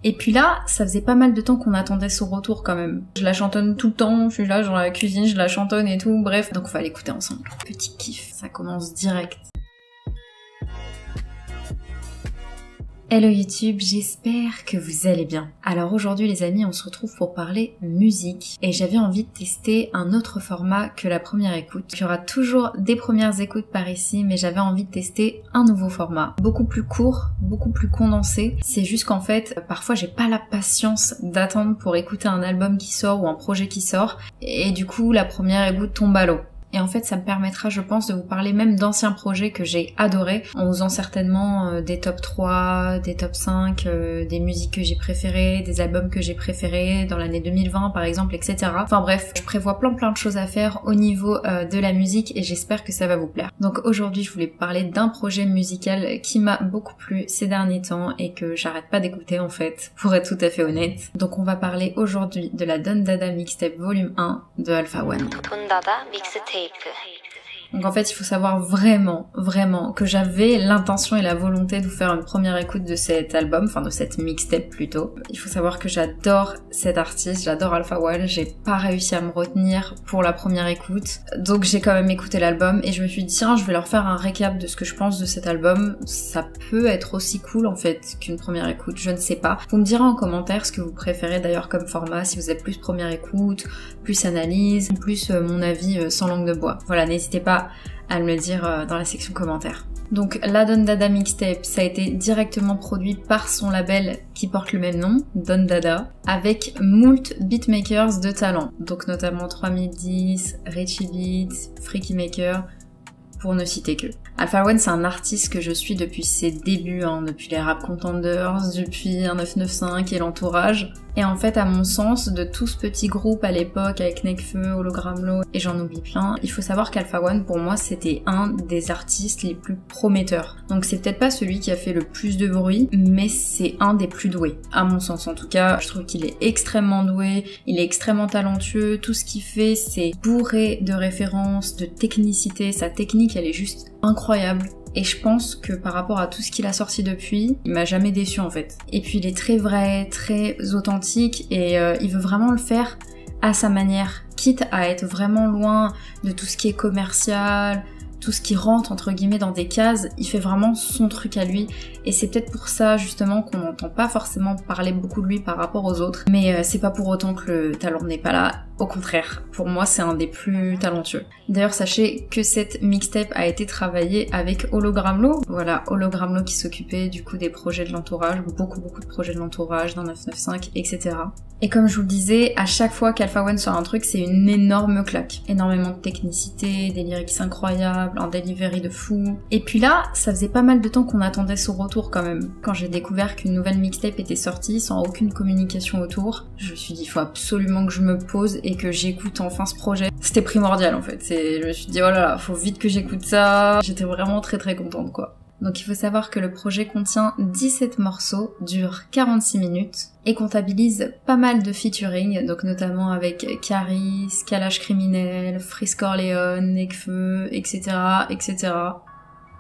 Et puis là, ça faisait pas mal de temps qu'on attendait son retour quand même. Je la chantonne tout le temps, je suis là dans la cuisine, je la chantonne et tout, bref. Donc on va l'écouter ensemble. Petit kiff, ça commence direct. Hello YouTube, j'espère que vous allez bien. Alors aujourd'hui les amis, on se retrouve pour parler musique et j'avais envie de tester un autre format que la première écoute. Il y aura toujours des premières écoutes par ici, mais j'avais envie de tester un nouveau format. Beaucoup plus court, beaucoup plus condensé. C'est juste qu'en fait, parfois j'ai pas la patience d'attendre pour écouter un album qui sort ou un projet qui sort et du coup la première écoute tombe à l'eau. Et en fait, ça me permettra, je pense, de vous parler même d'anciens projets que j'ai adorés, en faisant certainement des top 3, des top 5, des musiques que j'ai préférées, des albums que j'ai préférés dans l'année 2020 par exemple, etc. Enfin bref, je prévois plein de choses à faire au niveau de la musique et j'espère que ça va vous plaire. Donc aujourd'hui, je voulais parler d'un projet musical qui m'a beaucoup plu ces derniers temps et que j'arrête pas d'écouter en fait, pour être tout à fait honnête. Donc on va parler aujourd'hui de la Don Dada Mixtape Volume 1 de Alpha One. Don Dada Mixtape. Donc en fait, il faut savoir vraiment que j'avais l'intention et la volonté de vous faire une première écoute de cet album, enfin de cette mixtape plutôt. Il faut savoir que j'adore cet artiste, j'adore Alpha One, j'ai pas réussi à me retenir pour la première écoute. Donc j'ai quand même écouté l'album et je me suis dit tiens, je vais leur faire un récap de ce que je pense de cet album. Ça peut être aussi cool en fait qu'une première écoute, je ne sais pas. Vous me direz en commentaire ce que vous préférez d'ailleurs comme format, si vous êtes plus première écoute, plus analyse, plus mon avis sans langue de bois. Voilà, n'hésitez pas à me le dire dans la section commentaires. Donc la Don Dada Mixtape, ça a été directement produit par son label qui porte le même nom, Don Dada, avec moult beatmakers de talent. Donc notamment 3010, Richie Beats, Freaky Maker, pour ne citer que. Alpha One, c'est un artiste que je suis depuis ses débuts, depuis les Rap Contenders, depuis 1995 et l'entourage. Et en fait, à mon sens, de tout ce petit groupe à l'époque avec Nekfeu, Hologramlo et j'en oublie plein, il faut savoir qu'Alpha One, pour moi, c'était un des artistes les plus prometteurs. Donc c'est peut-être pas celui qui a fait le plus de bruit, mais c'est un des plus doués. À mon sens, en tout cas, je trouve qu'il est extrêmement doué, il est extrêmement talentueux, tout ce qu'il fait, c'est bourré de références, de technicité, sa technique, elle est juste incroyable. Et je pense que par rapport à tout ce qu'il a sorti depuis, il m'a jamais déçu en fait. Et puis il est très vrai, très authentique et il veut vraiment le faire à sa manière, quitte à être vraiment loin de tout ce qui est commercial, tout ce qui rentre entre guillemets dans des cases, il fait vraiment son truc à lui et c'est peut-être pour ça justement qu'on n'entend pas forcément parler beaucoup de lui par rapport aux autres, mais c'est pas pour autant que le talent n'est pas là, au contraire, pour moi c'est un des plus talentueux. D'ailleurs sachez que cette mixtape a été travaillée avec Hologramlo, voilà, Hologramlo qui s'occupait du coup des projets de l'entourage, beaucoup de projets de l'entourage, dans 995, etc. Et comme je vous le disais, à chaque fois qu'Alpha One sort un truc, c'est une énorme claque. Énormément de technicité, des lyrics incroyables, un delivery de fou. Et puis là, ça faisait pas mal de temps qu'on attendait son retour quand même. Quand j'ai découvert qu'une nouvelle mixtape était sortie, sans aucune communication autour, je me suis dit, il faut absolument que je me pose et que j'écoute enfin ce projet. C'était primordial en fait. Je me suis dit, oh là là, faut vite que j'écoute ça. J'étais vraiment très contente quoi. Donc il faut savoir que le projet contient 17 morceaux, dure 46 minutes et comptabilise pas mal de featuring, donc notamment avec Caris, Kalash Criminel, Frisk Orleans, Nekfeu, etc.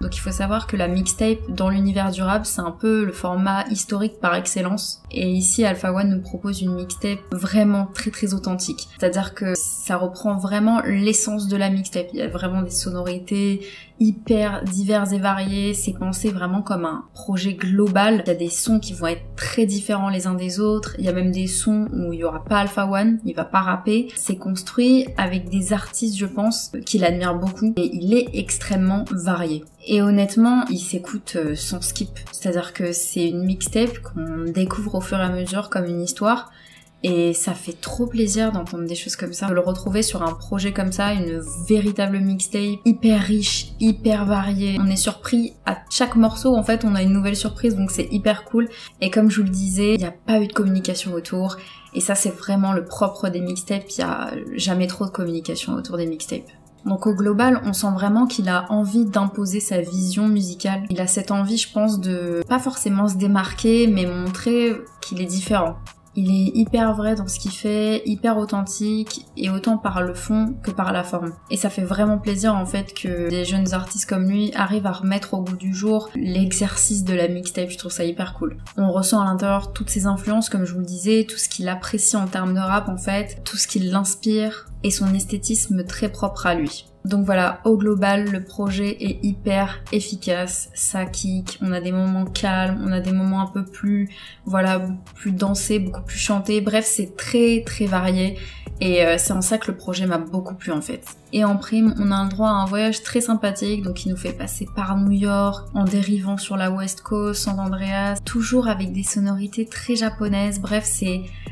Donc il faut savoir que la mixtape dans l'univers du rap, c'est un peu le format historique par excellence. Et ici, Alpha One nous propose une mixtape vraiment très authentique. C'est-à-dire que ça reprend vraiment l'essence de la mixtape. Il y a vraiment des sonorités hyper diverses et variées. C'est pensé vraiment comme un projet global. Il y a des sons qui vont être très différents les uns des autres. Il y a même des sons où il y aura pas Alpha One, il va pas rapper. C'est construit avec des artistes, je pense, qu'il admire beaucoup. Et il est extrêmement varié. Et honnêtement, il s'écoute sans skip. C'est-à-dire que c'est une mixtape qu'on découvre au fur et à mesure comme une histoire. Et ça fait trop plaisir d'entendre des choses comme ça, de le retrouver sur un projet comme ça, une véritable mixtape hyper riche, hyper variée. On est surpris à chaque morceau, en fait on a une nouvelle surprise, donc c'est hyper cool. Et comme je vous le disais, il n'y a pas eu de communication autour. Et ça c'est vraiment le propre des mixtapes, il n'y a jamais trop de communication autour des mixtapes. Donc au global, on sent vraiment qu'il a envie d'imposer sa vision musicale. Il a cette envie, je pense, de pas forcément se démarquer, mais montrer qu'il est différent. Il est hyper vrai dans ce qu'il fait, hyper authentique, et autant par le fond que par la forme. Et ça fait vraiment plaisir en fait que des jeunes artistes comme lui arrivent à remettre au goût du jour l'exercice de la mixtape, je trouve ça hyper cool. On ressent à l'intérieur toutes ses influences, comme je vous le disais, tout ce qu'il apprécie en termes de rap en fait, tout ce qui l'inspire, et son esthétisme très propre à lui. Donc voilà, au global, le projet est hyper efficace, ça kick, on a des moments calmes, on a des moments un peu plus, voilà, plus dansés, beaucoup plus chantés, bref, c'est très très varié, et c'est en ça que le projet m'a beaucoup plu en fait. Et en prime, on a le droit à un voyage très sympathique, donc il nous fait passer par New York, en dérivant sur la West Coast, San Andreas, toujours avec des sonorités très japonaises, bref,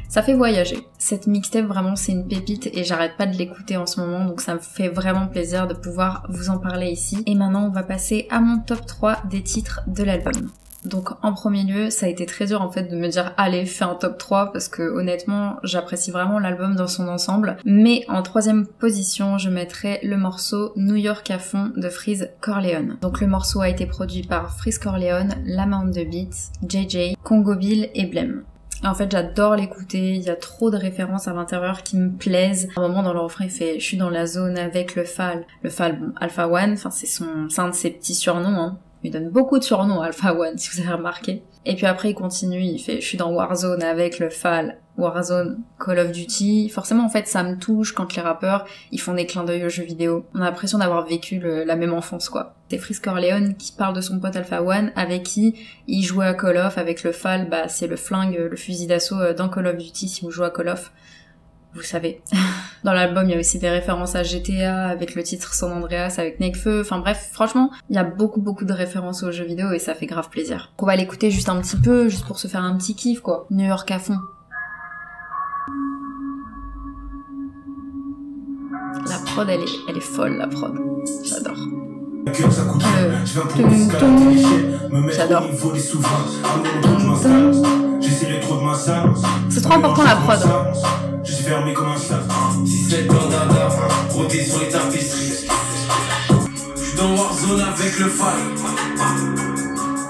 ça fait voyager. Cette mixtape, vraiment, c'est une pépite et j'arrête pas de l'écouter en ce moment, donc ça me fait vraiment plaisir de pouvoir vous en parler ici. Et maintenant, on va passer à mon top 3 des titres de l'album. Donc en premier lieu, ça a été très dur en fait de me dire allez, fais un top 3 parce que honnêtement, j'apprécie vraiment l'album dans son ensemble. Mais en troisième position, je mettrai le morceau New York à fond de Freeze Corleone. Donc le morceau a été produit par Freeze Corleone, La Main de Beats, JJ, Congo Bill et Blem. Et en fait, j'adore l'écouter, il y a trop de références à l'intérieur qui me plaisent. À un moment dans le refrain, il fait « Je suis dans la zone avec le Fal ». Le Fal, bon, Alpha One, enfin c'est un de ses petits surnoms, hein. Il donne beaucoup de surnoms à Alpha One, si vous avez remarqué. Et puis après, il continue, il fait « Je suis dans Warzone avec le Fal ». Warzone, Call of Duty. Forcément, en fait, ça me touche quand les rappeurs, ils font des clins d'œil aux jeux vidéo. On a l'impression d'avoir vécu la même enfance, quoi. C'est Freeze Corleone qui parle de son pote Alpha One, avec qui il jouait à Call of, avec le Fal, bah, c'est le flingue, le fusil d'assaut dans Call of Duty, si vous jouez à Call of. Vous savez. Dans l'album, il y a aussi des références à GTA, avec le titre San Andreas, avec Nekfeu, enfin bref, franchement, il y a beaucoup de références aux jeux vidéo et ça fait grave plaisir. On va l'écouter juste un petit peu, juste pour se faire un petit kiff, quoi. New York à fond. La prod, elle est folle, la prod. J'adore. J'adore. C'est trop important la prod. Je suis fermé comme un sac. 17 ans d'adar, rodé sur les tapisseries. Je suis dans Warzone avec le Fal.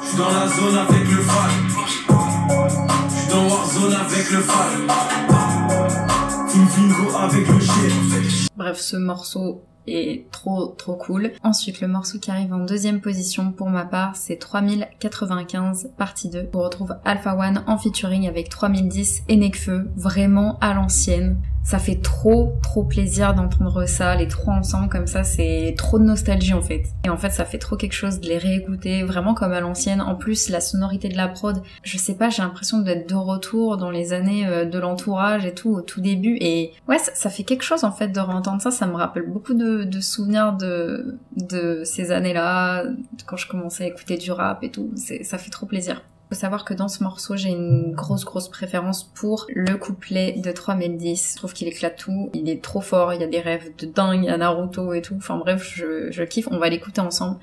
Je suis dans la zone avec le Fal. Je suis dans Warzone avec le Fal. Fingo avec le chien. Bref, ce morceau est trop cool. Ensuite, le morceau qui arrive en deuxième position pour ma part, c'est 3095 partie 2. On retrouve Alpha One en featuring avec 3010 et Nekfeu, vraiment à l'ancienne. Ça fait trop plaisir d'entendre ça, les trois ensemble comme ça, c'est trop de nostalgie en fait. Et en fait, ça fait trop quelque chose de les réécouter, vraiment comme à l'ancienne. En plus, la sonorité de la prod, je sais pas, j'ai l'impression d'être de retour dans les années de l'entourage et tout, au tout début. Et ouais, ça fait quelque chose en fait de réentendre ça, ça me rappelle beaucoup de souvenirs de ces années-là, quand je commençais à écouter du rap et tout, ça fait trop plaisir. Faut savoir que dans ce morceau, j'ai une grosse préférence pour le couplet de 3010. Je trouve qu'il éclate tout, il est trop fort, il y a des rêves de dingue, il y a Naruto et tout. Enfin bref, je kiffe, on va l'écouter ensemble.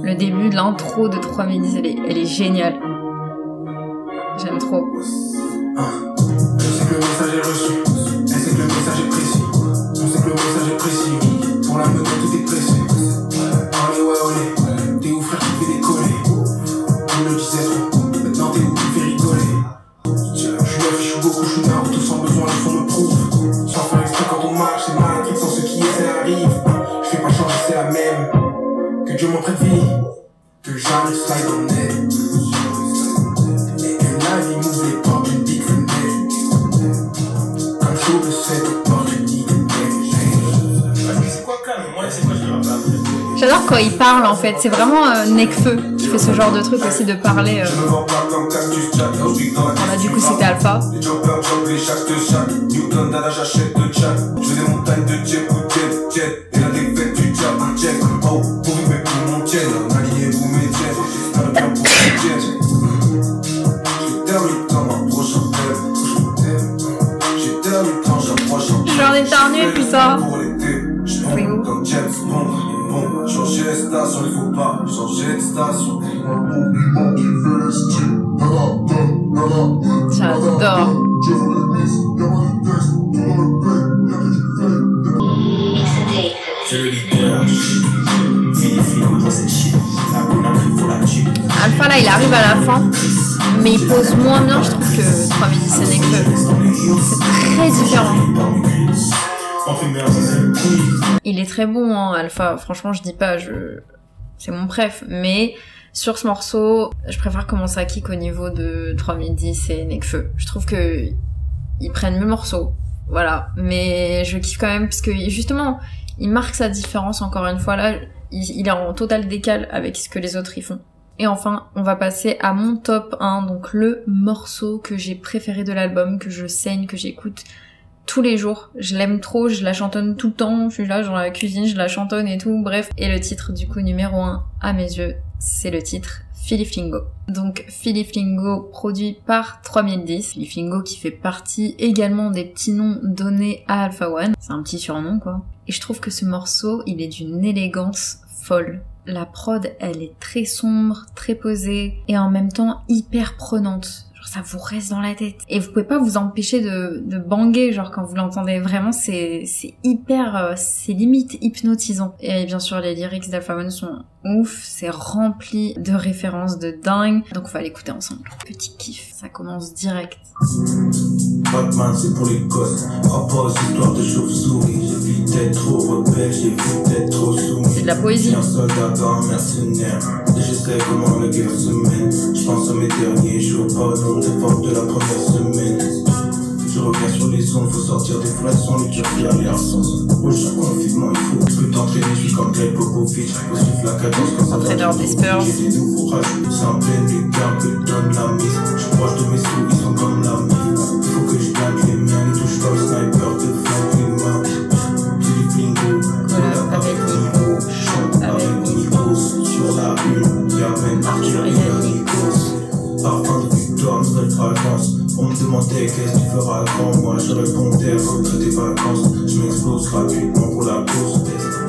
Le début de l'intro de 3010, elle est géniale. J'aime trop. Je sais que le message est reçu, je sais que le message est précis. Je sais que le message est précis, pour la meute tout est pressé. Allez ouais, olé, t'es où frère qui fait décoller. Le disais trop, maintenant t'es où qui fait rigoler. Je suis neuf, je suis beaucoup, je suis Naruto sans besoin, le fond me prouve. Sans faire exprès quand on marche, c'est maléfique sans ce qui est, ça arrive. Je fais pas changer, c'est la même. Que Dieu m'en prévient, que jamais slide en net. Et que la vie m'ouvre les portes d'une big fenêtre. Comme je le sais, aux portes d'une big fenêtre. C'est quoi calme, moi c'est quoi je vais pas. J'adore quand il parle en fait, c'est vraiment Nekfeu qui fait ce genre de truc aussi de parler. Voilà, du coup c'était Alpha. J'en éternue putain. Changer de station, il faut pas changer de station. J'adore. Alpha là il arrive à la fin, Mais il pose moins bien, je trouve, que 3010 et Nekfeu. C'est très différent. Il est très bon, hein, Alpha. Franchement, je dis pas, c'est mon préf. Mais sur ce morceau, je préfère commencer à kick au niveau de 3010 et Nekfeu. Je trouve que ils prennent le morceau. Voilà. Mais je kiffe quand même parce que justement, il marque sa différence encore une fois là. Il est en total décale avec ce que les autres y font. Et enfin, on va passer à mon top 1, donc le morceau que j'ai préféré de l'album, que je saigne, que j'écoute tous les jours. Je l'aime trop, je la chantonne tout le temps, je suis là dans la cuisine, je la chantonne et tout, bref. Et le titre du coup numéro 1 à mes yeux, c'est le titre Philly Flingo. Donc Philly Flingo produit par 3010. Philly Flingo qui fait partie également des petits noms donnés à Alpha One. C'est un petit surnom quoi. Et je trouve que ce morceau, il est d'une élégance folle. La prod, elle est très sombre, très posée et en même temps hyper prenante. Genre ça vous reste dans la tête. Et vous pouvez pas vous empêcher de banger, genre quand vous l'entendez vraiment, c'est hyper, c'est limite hypnotisant. Et bien sûr, les lyrics d'Alpha One sont ouf, c'est rempli de références de dingue. Donc on va l'écouter ensemble. Petit kiff, ça commence direct. Batman c'est pour les gosses, crois pas aux histoires de chauve-souris. J'ai vu d'être trop rebelle, j'ai vu d'être trop soumis. C'est de la poésie. Un soldat un mercenaire, et je sais comment la guerre se mène. Je pense à mes derniers jours, pardon, des portes de la première semaine. Je reviens sur les ondes, faut sortir des flashons, les turcs à l'air sens. Prochain confinement, il faut que t'entraîner, je suis comme Greg Popovich. Faut suivre la cadence quand ça entraîneur des Spurs. J'ai des nouveaux rajouts, c'est en pleine écart que donne la mise. Je suis proche de mes sous, ils sont comme la mise. Il faut que je blague les miens, les touches pas au sniper de flanc humain. Philly Flingo, collab avec Nico, chante avec Nikos. Sur la une, y'a même Arthur et Nikos. Parfum de victoire, nouvelle fragrance. On me demandait qu'est-ce que tu feras grand. Moi je répondais rentre des vacances. Je m'explose gratuitement pour la course.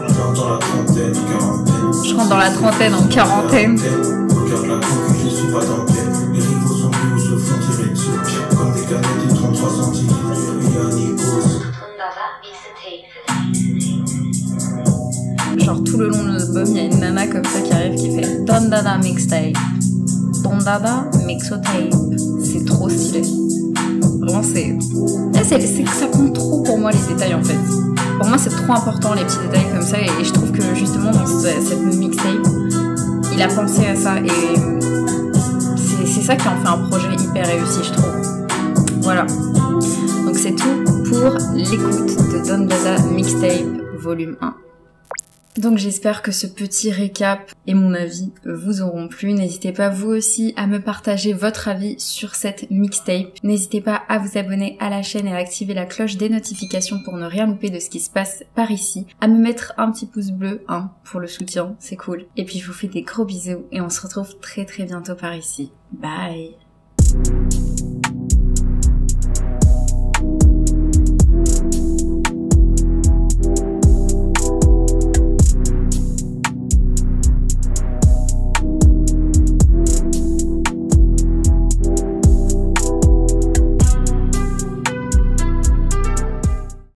Je rentre dans la trentaine, quarantaine. Je rentre dans la trentaine en quarantaine. Regarde la concu, je suis pas dans quête. Les rivaux sont venus, se font tirer dessus. Comme des canettes de 33 centilitres. Et un Nikos. Genre tout le long de l'album, il y a une nana comme ça qui arrive qui fait Don Dada Mixtape. Don Dada Mixotape. C'est trop stylé. Vraiment c'est que ça compte trop pour moi les détails en fait. Pour moi c'est trop important les petits détails comme ça et je trouve que justement dans cette mixtape, il a pensé à ça et c'est ça qui en fait un projet hyper réussi je trouve. Voilà. Donc c'est tout pour l'écoute de Don Dada Mixtape volume 1. Donc j'espère que ce petit récap et mon avis vous auront plu. N'hésitez pas vous aussi à me partager votre avis sur cette mixtape. N'hésitez pas à vous abonner à la chaîne et à activer la cloche des notifications pour ne rien louper de ce qui se passe par ici. À me mettre un petit pouce bleu, hein, pour le soutien, c'est cool. Et puis je vous fais des gros bisous et on se retrouve très très bientôt par ici. Bye!